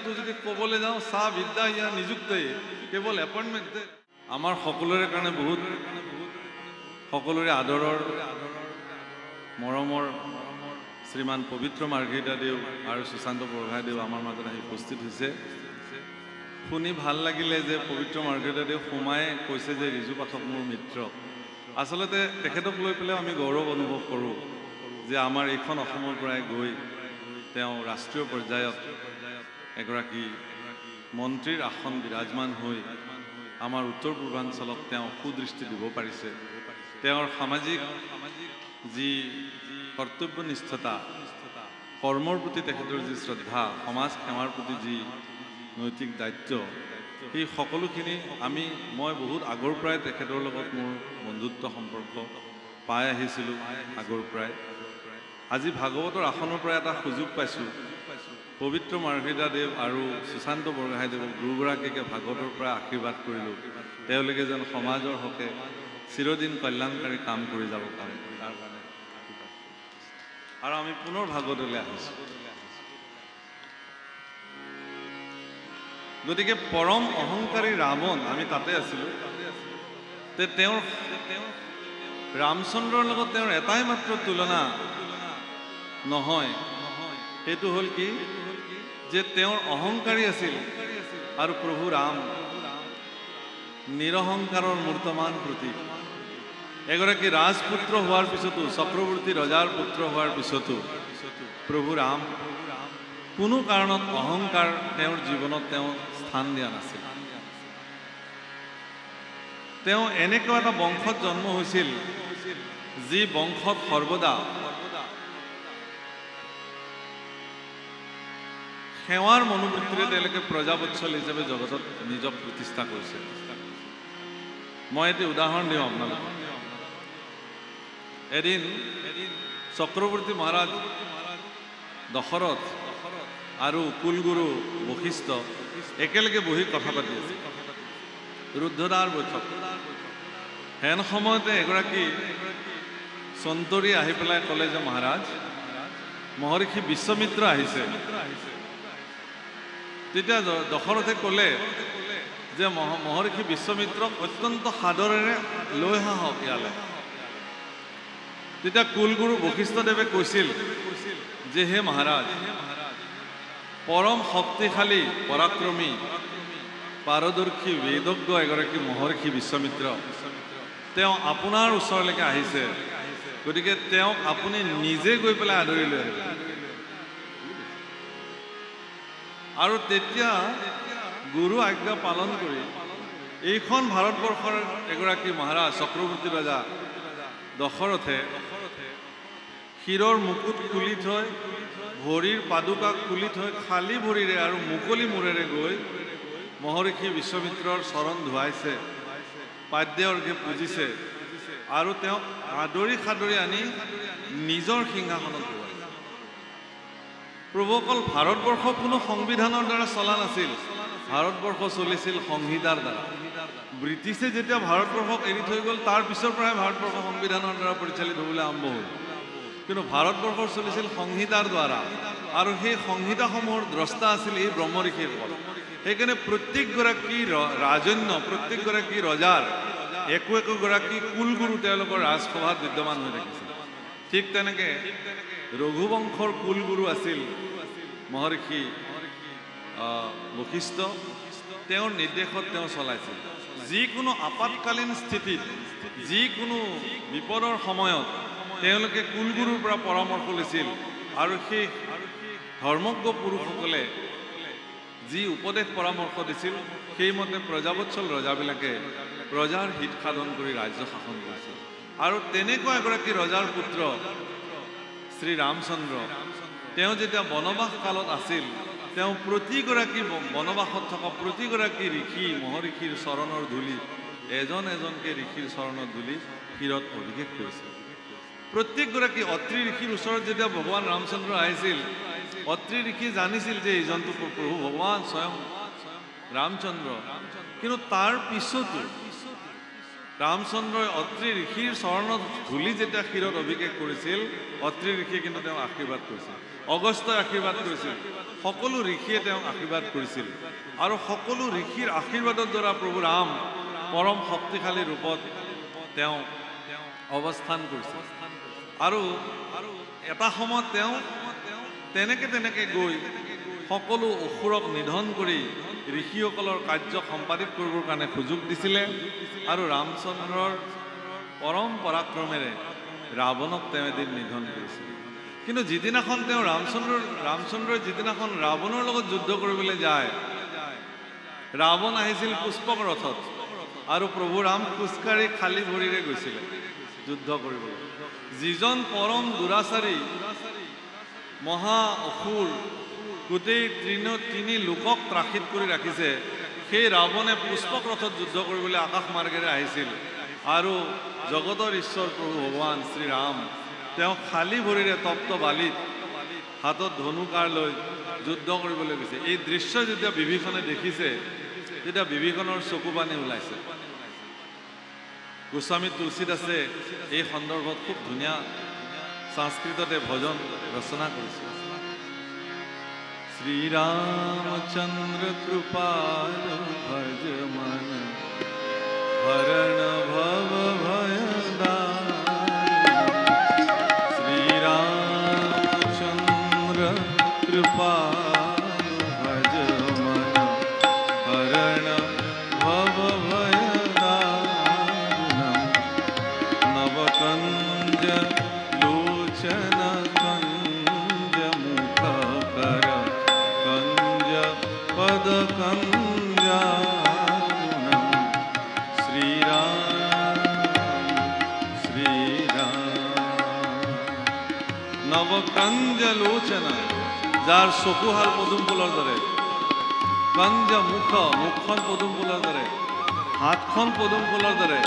নিযুক্ত যদি ক'বলৈ যাওঁ চাহ বিদ্যা ইয়াৰ নিযুক্তই কেৱল এপইণ্টমেণ্ট আমাৰ সকলোৰে কাৰণে বহুত সকলোৰে আদৰৰ মৰমৰ শ্ৰীমান পবিত্ৰ মাৰ্ঘেৰিটাদেউ আৰু সুশান্ত বৰগোহাঁইদেউ আমাৰ মাজত আহি উপস্থিত হৈছে শুনি ভাল লাগিলে যে পবিত্ৰ মাৰ্ঘেৰিটাদেউ সোমাই কৈছে যে ৰিজু পাঠক মোৰ মিত্ৰ আচলতে তেখেতক লৈ পেলাই আমি গৌৰৱ অনুভৱ কৰোঁ যে আমাৰ এইখন অসমৰ পৰাই গৈ তেওঁ ৰাষ্ট্ৰীয় পৰ্যায়ত এগৰাকী মন্ত্ৰীৰ আসন বিৰাজমান হৈ আমাৰ উত্তৰ পূৰ্বাঞ্চলক তেওঁ সুদৃষ্টি দিব পাৰিছে তেওঁৰ সামাজিক যি কৰ্তব্যনিষ্ঠতা কৰ্মৰ প্ৰতি তেখেতৰ যি শ্ৰদ্ধা সমাজ সেৱাৰ প্ৰতি যি নৈতিক দায়িত্ব এই সকলোখিনি মই বহুত আগৰ পৰাই তেখেতৰ লগত মোৰ বন্ধুত্ব সম্পৰ্ক পাই আহিছিলোঁ আগৰ পৰাই আজি ভাগৱতৰ আসনৰ পৰা এটা সুযোগ পাইছোঁ পবিত্ৰ মাৰ্ঘেৰিটাদেউ আৰু সুশান্ত বৰগোহাঁইদেৱক দুয়োগৰাকীকে ভাগৱতৰ পৰা আশীৰ্বাদ কৰিলোঁ তেওঁলোকে যেন সমাজৰ হকে চিৰদিন কল্যাণকাৰী কাম কৰি যাব পাৰে তাৰ কাৰণে আৰু আমি পুনৰ ভাগৱতলৈ আহিছোঁ গতিকে পৰম অহংকাৰী ৰাৱণ আমি তাতে আছিলোঁ তেওঁৰ ৰামচন্দ্ৰৰ লগত তেওঁৰ এটাই মাত্ৰ তুলনা নহয় সেইটো হ'ল কি যে তেওঁৰ অহংকাৰী আছিল আৰু প্ৰভু ৰাম নিৰহংকাৰৰ মূৰ্তমান প্ৰতীক এগৰাকী ৰাজপুত্ৰ হোৱাৰ পিছতো চক্ৰৱৰ্তী ৰজাৰ পুত্ৰ হোৱাৰ পিছতো প্ৰভু ৰাম কোনো কাৰণত অহংকাৰ তেওঁৰ জীৱনত তেওঁ স্থান দিয়া নাছিল তেওঁ এনেকুৱা এটা বংশত জন্ম হৈছিল যি বংশত সৰ্বদা সেৱাৰ মনোবৃত্তিৰে তেওঁলোকে প্ৰজাবৎসল হিচাপে জগতত নিজক প্ৰতিষ্ঠা কৰিছে মই এটি উদাহৰণ দিওঁ আপোনালোকক এদিন চক্ৰৱৰ্তী মহাৰাজ দশৰথ আৰু কুলগুৰু বশিষ্ঠ একেলগে বহি কথা পাতি আছে ৰুদ্ধদ্বাৰ বৈঠক হেন সময়তে এগৰাকী সন্তৰী আহি পেলাই ক'লে যে মহাৰাজ মহৰ্ষি বিশ্বমিত্ৰ আহিছে তেতিয়া দশৰথে ক'লে যে মহৰ্ষি বিশ্বমিত্ৰক অত্যন্ত সাদৰেৰে লৈ আহক ইয়ালৈ তেতিয়া কুলগুৰু বশিষ্ঠদেৱে কৈছিল যে হে মহাৰাজ পৰম শক্তিশালী পৰাক্ৰমী পাৰদৰ্শী বেদজ্ঞ এগৰাকী মহৰ্ষি বিশ্বমিত্ৰ তেওঁ আপোনাৰ ওচৰলৈকে আহিছে গতিকে তেওঁক আপুনি নিজে গৈ পেলাই আদৰি লৈ আহিব আৰু তেতিয়া গুৰু আজ্ঞা পালন কৰি এইখন ভাৰতবৰ্ষৰ এগৰাকী মহাৰাজ চক্ৰৱৰ্তী ৰজা দশৰথে শিৰৰ মুকুট খুলি থৈ ভৰিৰ পাদুকা খুলি থৈ খালী ভৰিৰে আৰু মুকলি মূৰেৰে গৈ মহৰ্ষি বিশ্বমিত্ৰৰ চৰণ ধুৱাইছে পাদ্য অৰ্ঘ্যে পূজিছে আৰু তেওঁক আদৰি সাদৰি আনি নিজৰ সিংহাসনত বহাইছে প্ৰভু অকল ভাৰতবৰ্ষ কোনো সংবিধানৰ দ্বাৰা চলা নাছিল ভাৰতবৰ্ষ চলিছিল সংহিতাৰ দ্বাৰা ব্ৰিটিছে যেতিয়া ভাৰতবৰ্ষক এৰি থৈ গ'ল তাৰ পিছৰ পৰাই ভাৰতবৰ্ষ সংবিধানৰ দ্বাৰা পৰিচালিত হ'বলৈ আৰম্ভ হ'ল কিন্তু ভাৰতবৰ্ষৰ চলিছিল সংহিতাৰ দ্বাৰা আৰু সেই সংহিতাসমূহৰ দ্ৰষ্টা আছিল এই ব্ৰহ্ম ঋষিসকল সেইকাৰণে প্ৰত্যেকগৰাকী ৰাজন্য প্ৰত্যেকগৰাকী ৰজাৰ একোগৰাকী কুলগুৰু তেওঁলোকৰ ৰাজসভাত বিদ্যমান হৈ থাকিছিল ঠিক তেনেকৈ ৰঘুবংশৰ কুলগুৰু আছিল মহৰ্ষি বশিষ্ঠ তেওঁৰ নিৰ্দেশত তেওঁ চলাইছিল যিকোনো আপৎকালীন স্থিতিত যিকোনো বিপদৰ সময়ত তেওঁলোকে কুলগুৰুৰ পৰা পৰামৰ্শ লৈছিল আৰু সেই ধৰ্মজ্ঞ পুৰুষসকলে যি উপদেশ পৰামৰ্শ দিছিল সেইমতে প্ৰজাবৎসল ৰজাবিলাকে প্ৰজাৰ হিত সাধন কৰি ৰাজ্য শাসন কৰিছিল আৰু তেনেকুৱা এগৰাকী ৰজাৰ পুত্ৰ শ্ৰী ৰামচন্দ্ৰ তেওঁ যেতিয়া বনবাস কালত আছিল তেওঁ প্ৰতিগৰাকী বনবাসত থকা প্ৰতিগৰাকী ঋষি মহৰ্ষিৰ চৰণৰ ধূলি এজন এজনকে ঋষিৰ চৰণৰ ধূলি শিৰত অভিষেক কৰিছিল প্ৰত্যেকগৰাকী অত্ৰি ঋষিৰ ওচৰত যেতিয়া ভগৱান ৰামচন্দ্ৰ আহিছিল অত্ৰি ঋষি জানিছিল যে এইজনটো প্ৰভু ভগৱান স্বয়ং ৰামচন্দ্ৰ কিন্তু তাৰ পিছতো ৰামচন্দ্ৰই অত্ৰি ঋষিৰ চৰণত ধূলি যেতিয়া শিৰত অভিষেক কৰিছিল, অত্ৰি ঋষিয়ে কিন্তু তেওঁক আশীৰ্বাদ কৰিছিল, অগস্ত্যই আশীৰ্বাদ কৰিছিল, সকলো ঋষিয়ে তেওঁক আশীৰ্বাদ কৰিছিল। আৰু সকলো ঋষিৰ আশীৰ্বাদৰ দ্বাৰা প্ৰভু ৰাম পৰম শক্তিশালী ৰূপত তেওঁ অৱস্থান কৰিছিল। আৰু এটা সময়ত তেওঁ তেনেকে গৈ সকলো অসুৰক নিধন কৰি ঋষিসকলৰ কাৰ্য সম্পাদিত কৰিবৰ কাৰণে সুযোগ দিছিলে। আৰু ৰামচন্দ্ৰৰ পৰম পৰাক্ৰমেৰে ৰাৱণক তেওঁ এদিন নিধন কৰিছিল। কিন্তু যিদিনাখন তেওঁ ৰামচন্দ্ৰই যিদিনাখন ৰাৱণৰ লগত যুদ্ধ কৰিবলৈ যায়, ৰাৱণ আহিছিল পুষ্পক ৰথত আৰু প্ৰভু ৰাম খোজকাঢ়ি খালী ভৰিৰে গৈছিলে যুদ্ধ কৰিবলৈ। যিজন পৰম দুৰাচাৰী মহা অসুৰ গোটেই তিনি লোকক ত্ৰাসিত কৰি ৰাখিছে, সেই ৰাৱণে পুষ্পক ৰথত যুদ্ধ কৰিবলৈ আকাশ মাৰ্গেৰে আহিছিল। আৰু জগতৰ ঈশ্বৰ প্ৰভু ভগৱান শ্ৰীৰাম তেওঁ খালী ভৰিৰে তপ্ত বালিত হাতত ধনুকাৰ লৈ যুদ্ধ কৰিবলৈ গৈছে। এই দৃশ্য যেতিয়া বিভীষণে দেখিছে, তেতিয়া বিভীষণৰ চকু পানী ওলাইছে। গোস্বামী তুলসীদাসে এই সন্দৰ্ভত খুব ধুনীয়া সংস্কৃততে ভজন ৰচনা কৰিছে। শ্ৰীৰামচন্দ্ৰ কৃপাল ভজ মন হৰণ ভৱ ভয় দান। শ্ৰীৰামচন্দ্ৰ কৃপাল ভজ মন হরণ ভব ভয় দান। নবকঞ্জ লোচন কঞ্জ মুখ কর কঞ্জ পদ কঞ্জানম। শ্রীরাম নবকঞ্জ লোচন, যাৰ চকুহাল পদুম ফুলৰ দৰে, কঞ্জ মুখখন পদুম ফুলৰ দৰে, হাতখন পদুম ফুলৰ দৰে,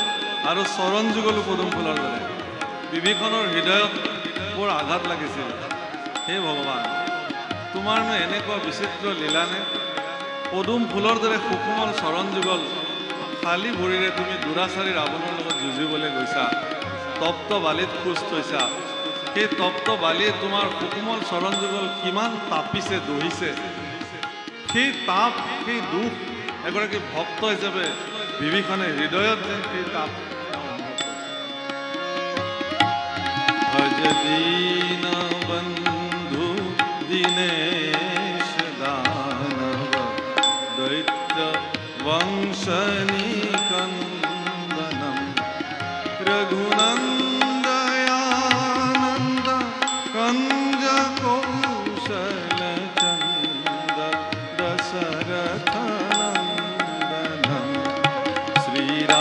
আৰু চৰণ যুগলো পদুম ফুলৰ দৰে। বিভীষণৰ হৃদয়ত বৰ আঘাত লাগিছিল। হে ভগৱান, তোমাৰনো এনেকুৱা বিচিত্ৰ লীলানে? পদুম ফুলৰ দৰে সুকোমল চৰণ যুগল খালী ভৰিৰে তুমি দুৰাচাৰী ৰাৱণৰ লগত যুঁজিবলৈ গৈছা, তপ্ত বালিত খোজ থৈছা। সেই তপ্ত বালিয়ে তোমাৰ সুকোমল চৰণ যুগল কিমান তাপিছে, দহিছে। সেই তাপ, সেই দুখ এগৰাকী ভক্ত হিচাপে বিভীষণে হৃদয়ত যেন সেই তাপ। ভজ দীন বন্ধু দীনেশ দানৱ দৈত্য বংশনিকন্দনম। রঘুনন্দয়ানন্দ কঞ্জ কৌশল চন্দ দশরথ নন্দনম। শ্রীরামচন্দ্র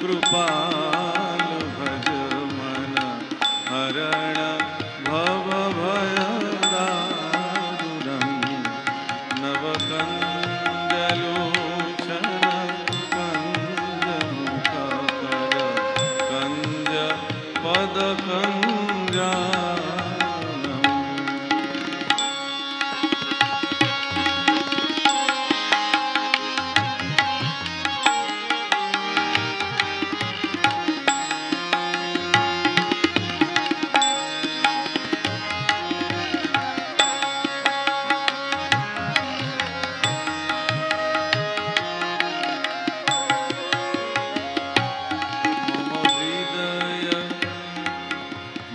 কৃপাল ভজ মন হরণ ভব ভয় দারুণম। নবকঞ্জ লোচন কঞ্জ মুখ কর কঞ্জ পদ কঞ্জানম।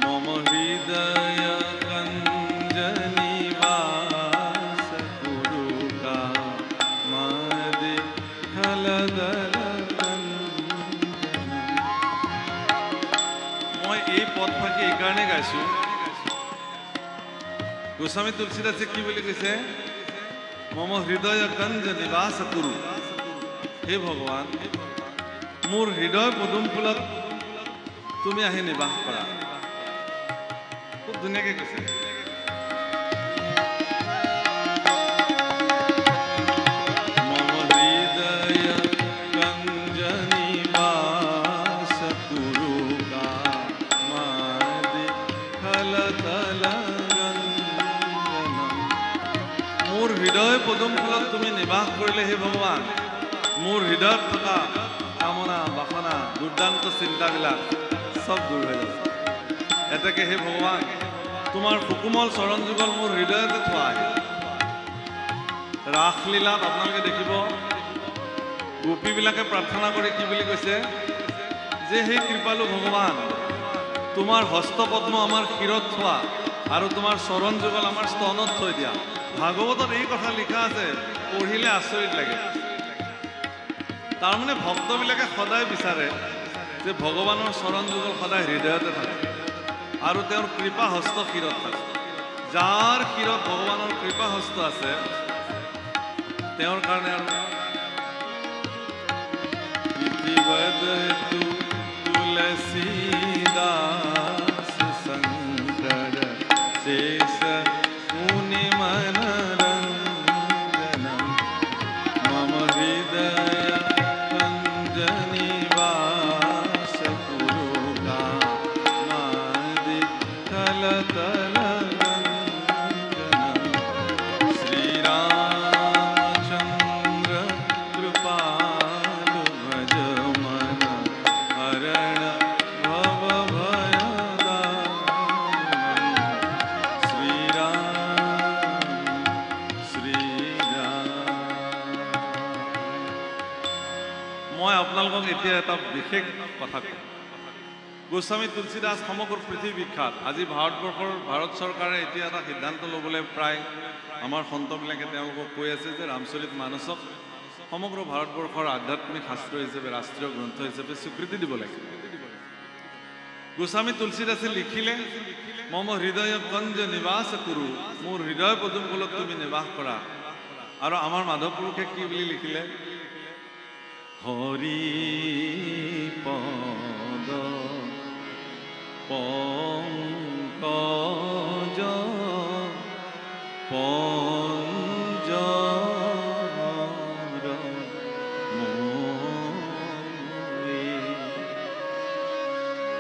মম হৃদয় কঞ্জ নিবাস কুরু কামদে খলদল কঞ্জনম। মই এই পদফাকি এইকাৰণে গাইছো, গোস্বামী তুলসীদাসে কি বুলি কৈছে? মম হৃদয় কঞ্জ নিবাস কুরু। হে ভগৱান, মোৰ হৃদয় পদুম ফুলত তুমি আহি নিবাস কৰা। খুব ধুনীয়াকে কৈছে। মম হৃদয় কঞ্জ নিবাস কুৰু কামদে খলদল কঞ্জনম। মোৰ হৃদয় পদুম ফুলত তুমি নিবাস কৰিলে হে ভগৱান, মোৰ হৃদয়ত থকা কামনা বাসনা দুৰ্দান্ত চিন্তাবিলাক সব দূৰ হৈ যাব এতেকে হে ভগৱান তোমাৰ সুকুমল চৰণ যুগল মোৰ হৃদয়তে থোৱা ৰাসলীলাত আপোনালোকে দেখিব গোপীবিলাকে প্ৰাৰ্থনা কৰি কি বুলি কৈছে যে হে কৃপালু ভগৱান তোমাৰ হস্তপদ্ম আমাৰ শিৰত থোৱা আৰু তোমাৰ চৰণ যুগল আমাৰ স্তনত থৈ দিয়া ভাগৱতত এই কথা লিখা আছে পঢ়িলে আচৰিত লাগে তাৰমানে ভক্তবিলাকে সদায় বিচাৰে যে ভগৱানৰ চৰণ যুগল সদায় হৃদয়তে থাকে আৰু তেওঁৰ কৃপা হস্ত শিৰত থাকে যাৰ শিৰত ভগৱানৰ কৃপা হস্ত আছে তেওঁৰ কাৰণে আৰু তুলসীদাস শংকৰ শেষ মুনি মনোৰঞ্জনম মম হৃদয় পঞ্জনি বাস কুৰু কামাদি তলতল এতিয়া এটা বিশেষ কথা কওঁ গোস্বামী তুলসীদাস সমগ্ৰ পৃথিৱী বিখ্যাত আজি ভাৰত চৰকাৰে এতিয়া এটা সিদ্ধান্ত ল'বলৈ প্ৰায় আমাৰ সন্তবিলাকে তেওঁলোকক কৈ আছে যে ৰামচৰিত মানসক সমগ্ৰ ভাৰতবৰ্ষৰ আধ্যাত্মিক শাস্ত্ৰ হিচাপে ৰাষ্ট্ৰীয় গ্ৰন্থ হিচাপে স্বীকৃতি দিব লাগে গোস্বামী তুলসীদাসে লিখিলে মম হৃদয় কঞ্জ নিবাস কুৰু মোৰ হৃদয় পদুমকুলত তুমি নিবাস কৰা আৰু আমাৰ মাধৱ পুৰুষে কি বুলি লিখিলে হৰি পদ পংকজ পঞ্জৰ মোই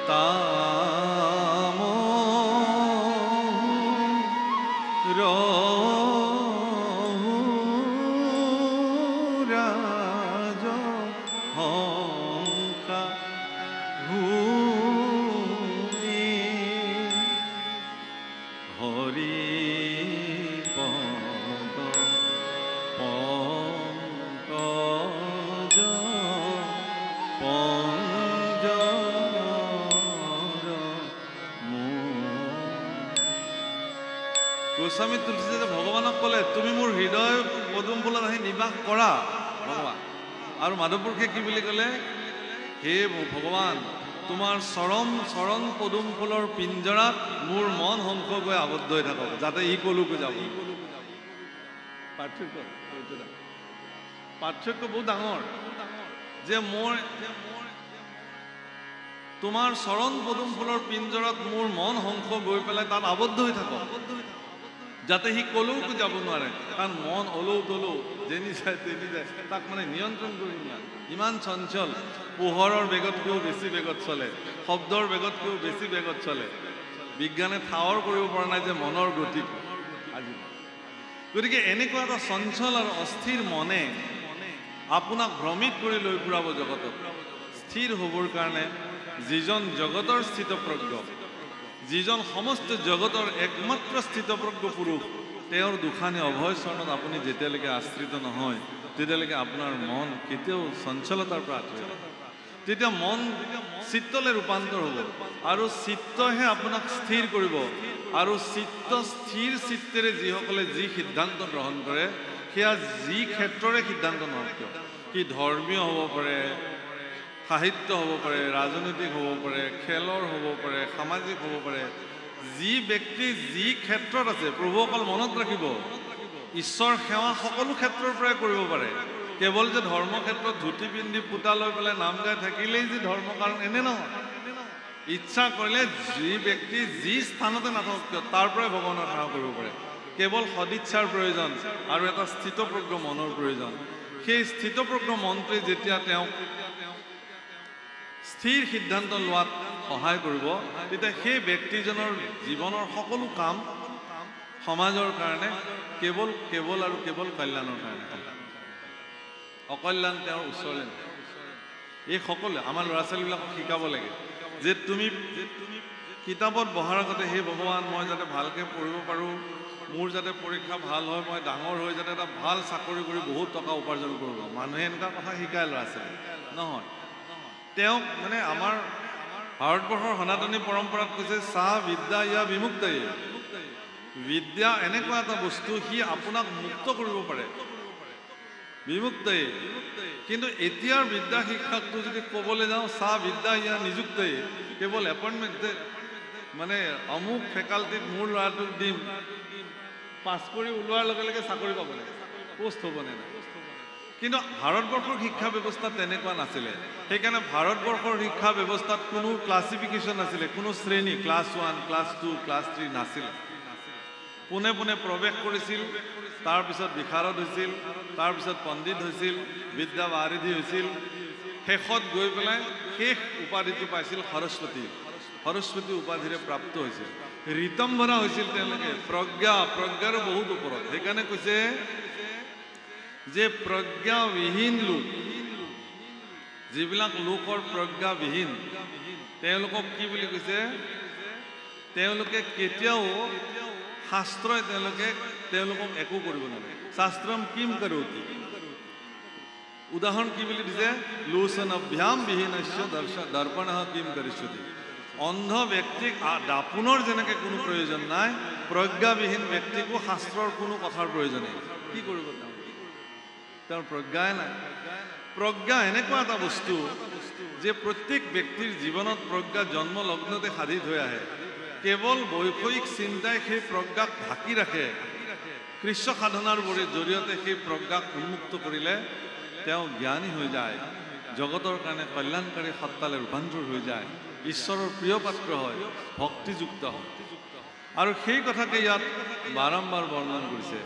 তামৰ গোস্বামী তুলসীদাসে ভগৱানক ক'লে তুমি মোৰ হৃদয় পদুম ফুলত আহি নিবাস কৰা ভগৱান আৰু মাধৱ পুৰুষে কি বুলি ক'লে হে ভগৱান তোমাৰ চৰণ পদুম ফুলৰ পিঞ্জৰাত মোৰ মন হংস গৈ আবদ্ধ হৈ থাকক যাতে ই কলৈকো যাব পাৰ্থক্য বহুত ডাঙৰ যে মোৰ তোমাৰ চৰণ পদুম ফুলৰ পিঞ্জৰাত মোৰ মন হংস গৈ পেলাই তাত আবদ্ধ হৈ থাকক যাতে সি কলৈকো যাব নোৱাৰে কাৰণ মন অলৌ তলৌ যেনি যায় তেনি যায় তাক মানে নিয়ন্ত্ৰণ কৰি নিয়া ইমান চঞ্চল পোহৰৰ বেগতকৈও বেছি বেগত চলে শব্দৰ বেগতকৈও বেছি বেগত চলে বিজ্ঞানে ঠাৱৰ কৰিব পৰা নাই যে মনৰ গতি আজি গতিকে এনেকুৱা এটা চঞ্চল আৰু অস্থিৰ মনে আপোনাক ভ্ৰমিত কৰি লৈ ফুৰাব জগতত স্থিৰ হ'বৰ কাৰণে যিজন জগতৰ স্থিতপ্ৰজ্ঞ যিজন সমস্ত জগতৰ একমাত্ৰ স্থিতপ্ৰজ্ঞ পুৰুষ তেওঁৰ দুখানি অভয় চৰণত আপুনি যেতিয়ালৈকে আশ্ৰিত নহয় তেতিয়ালৈকে আপোনাৰ মন কেতিয়াও চঞ্চলতাৰ পৰা আঁতৰি তেতিয়া মন চিত্তলৈ ৰূপান্তৰ হ'ব আৰু চিত্তহে আপোনাক স্থিৰ কৰিব আৰু চিত্ত স্থিৰ চিত্তেৰে যিসকলে যি সিদ্ধান্ত গ্ৰহণ কৰে সেয়া যি ক্ষেত্ৰৰে সিদ্ধান্ত নহওক কিয় কি ধৰ্মীয় হ'ব পাৰে সাহিত্য হ'ব পাৰে ৰাজনৈতিক হ'ব পাৰে খেলৰ হ'ব পাৰে সামাজিক হ'ব পাৰে যি ব্যক্তি যি ক্ষেত্ৰত আছে প্ৰভু অকল মনত ৰাখিব ঈশ্বৰ সেৱা সকলো ক্ষেত্ৰৰ পৰাই কৰিব পাৰে কেৱল যে ধৰ্ম ক্ষেত্ৰত ধুতি পিন্ধি পুতা লৈ পেলাই নাম গাই থাকিলেই যে ধৰ্ম কাৰণ এনে নহয় ইচ্ছা কৰিলে যি ব্যক্তি যি স্থানতে নাথাকক কিয় তাৰ পৰাই ভগৱানৰ সেৱা কৰিব পাৰে কেৱল সদিচ্ছাৰ প্ৰয়োজন আৰু এটা স্থিতপ্ৰজ্ঞ মনৰ প্ৰয়োজন সেই স্থিতপ্ৰজ্ঞ মনটোৱে যেতিয়া তেওঁক স্থিৰ সিদ্ধান্ত লোৱাত সহায় কৰিব তেতিয়া সেই ব্যক্তিজনৰ জীৱনৰ সকলো কাম সমাজৰ কাৰণে কেৱল আৰু কেৱল কল্যাণৰ কাৰণে অকল্যাণ তেওঁৰ ওচৰলৈ নাহে। এই সকলোৱে আমাৰ ল'ৰা ছোৱালীবিলাকক শিকাব লাগে যে তুমি কিতাপত বহাৰ আগতে সেই ভগৱান মই যাতে ভালকৈ পঢ়িব পাৰোঁ, মোৰ যাতে পৰীক্ষা ভাল হয়, মই ডাঙৰ হৈ যাতে এটা ভাল চাকৰি কৰি বহুত টকা উপাৰ্জন কৰিব। মানুহে এনেকুৱা কথা শিকায় ল'ৰা ছোৱালী নহয়। তেওঁক মানে আমাৰ ভাৰতবৰ্ষৰ সনাতনী পৰম্পৰাত কৈছে সা বিদ্যা ইয়া বিমুক্তয়ে। বিদ্যা এনেকুৱা এটা বস্তু সি আপোনাক মুক্ত কৰিব পাৰে, বিমুক্তয়ে। কিন্তু এতিয়াৰ বিদ্যা শিক্ষাকটো যদি ক'বলৈ যাওঁ সা বিদ্যা ইয়া নিযুক্তয়ে, কেৱল এপইণ্টমেণ্ট মানে অমুক ফেকাল্টিত মোৰ ল'ৰাটোক দিম, পাছ কৰি ওলোৱাৰ লগে লগে চাকৰি পাব লাগে, পোষ্ট হ'বনে নাই। কিন্তু ভাৰতবৰ্ষৰ শিক্ষা ব্যৱস্থা তেনেকুৱা নাছিলে। সেইকাৰণে ভাৰতবৰ্ষৰ শিক্ষা ব্যৱস্থাত কোনো ক্লাছিফিকেশ্যন নাছিলে, কোনো শ্ৰেণী ক্লাছ 1, ক্লাছ 2, ক্লাছ 3 নাছিলে। পোনে পোনে প্ৰৱেশ কৰিছিল, তাৰপিছত বিশাৰদ হৈছিল, তাৰপিছত পণ্ডিত হৈছিল, বিদ্যা বাৰিধি হৈছিল, শেষত গৈ পেলাই শেষ উপাধিটো পাইছিল সৰস্বতী। সৰস্বতী উপাধিৰে প্ৰাপ্ত হৈছিল, ঋতম্ভৰা হৈছিল তেওঁলোকে, প্ৰজ্ঞাৰো বহুত ওপৰত। সেইকাৰণে কৈছে যে প্ৰজ্ঞাবিহীন লোক, যিবিলাক লোকৰ প্ৰজ্ঞাবিহীন, তেওঁলোকক কি বুলি কৈছে, তেওঁলোকে কেতিয়াও শাস্ত্ৰই তেওঁলোকক একো কৰিব নোৱাৰে। শাস্ত্ৰম কিম কৰোতি, উদাহৰণ কি বুলি দিছে, লোচনভ্যাম বিহীনস্য দৰ্পণঃ কিম কৰিষ্যতি। অন্ধ ব্যক্তিক দাপোনৰ যেনেকৈ কোনো প্ৰয়োজন নাই, প্ৰজ্ঞাবিহীন ব্যক্তিকো শাস্ত্ৰৰ কোনো কথাৰ প্ৰয়োজন নাই। কি কৰিব তেওঁৰ প্ৰজ্ঞাই নাই। প্ৰজ্ঞা এনেকুৱা এটা বস্তু যে প্ৰত্যেক ব্যক্তিৰ জীৱনত প্ৰজ্ঞা জন্মলগ্নতে সাধিত হৈ আহে। কেৱল বৈষয়িক চিন্তাই সেই প্ৰজ্ঞাক ঢাকি ৰাখে। কৃষ্ণ সাধনাৰ জৰিয়তে সেই প্ৰজ্ঞাক উন্মুক্ত কৰিলে তেওঁ জ্ঞানী হৈ যায়, জগতৰ কাৰণে কল্যাণকাৰী সত্তালৈ ৰূপান্তৰ হৈ যায়, ঈশ্বৰৰ প্ৰিয় পাত্ৰ হয়, ভক্তিযুক্ত হয়। আৰু সেই কথাকে ইয়াত বাৰম্বাৰ বৰ্ণন কৰিছে।